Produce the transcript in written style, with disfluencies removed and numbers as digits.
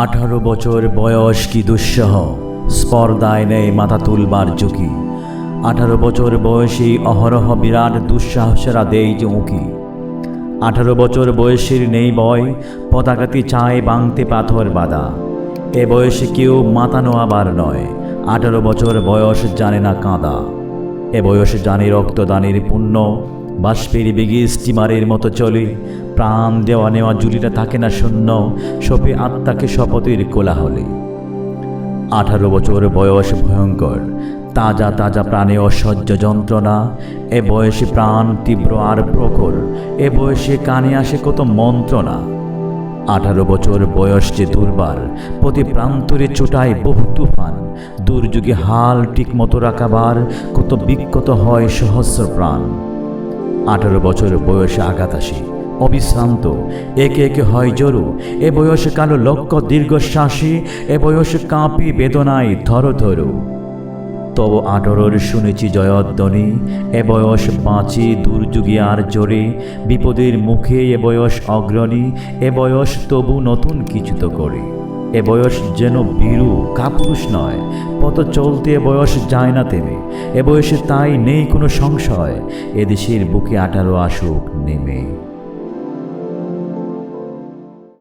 18 বছর বয়স কি দুঃসহ, স্পর্ধায় নেই মাথা তুলবার ঝুঁকি। 18 বছর বয়সী অহরহ বিরাট দুঃসাহসেরা দেই যে উঁকি। 18 বছর বয়সীর নেই বয়, পতাকাতি চায় বাংতে পাথর বাঁধা। এ বয়সে কেউ মাথা নোয়াবার নয়, 18 বছর বয়স জানে না কাঁদা। এ বয়সে জানে রক্তদানের পুণ্য, বাষ্পের বেগে স্টিমারের মতো চলে। প্রাণ দেওয়া নেওয়া জুলিটা থাকে না শূন্য, সপে আত্মাকে শপথের কোলাহলে। 18 বছর বয়স ভয়ঙ্কর, তাজা তাজা প্রাণে অসহ্য যন্ত্রণা। এ বয়সে প্রাণ তীব্র আর প্রখর, এ বয়সে কানে আসে কত মন্ত্রণা। 18 বছর বয়স যে দুর্বার, প্রতি প্রান্তরে ছোটায় বহু তুফান। দুর্যোগে হাল ঠিক মতো রাখাবার কত বিক্ষত হয় সহস্র প্রাণ। 18 বছর বয়সে আঘাত আসে অবিশ্রান্ত, একে একে হয় জড়ো। এ বয়সে কালো লক্ষ্য দীর্ঘশ্বাসী, এ বয়সে কাঁপি বেদনায় ধরো ধরো। তব 18 শুনেছি জয়ধ্বনি, এ বয়স বাঁচি দুর্যোগে আর জোরে। বিপদের মুখে এ বয়স অগ্রণী, এ বয়স তবু নতুন কিছু তো করে। এ বয়স যেন বীরু কাপুরুষ নয়, পথ চলতে এ বয়স যায় না থেমে। এ বয়সে তাই নেই কোনো সংশয়, এদেশের বুকে 18 আসুক নেমে।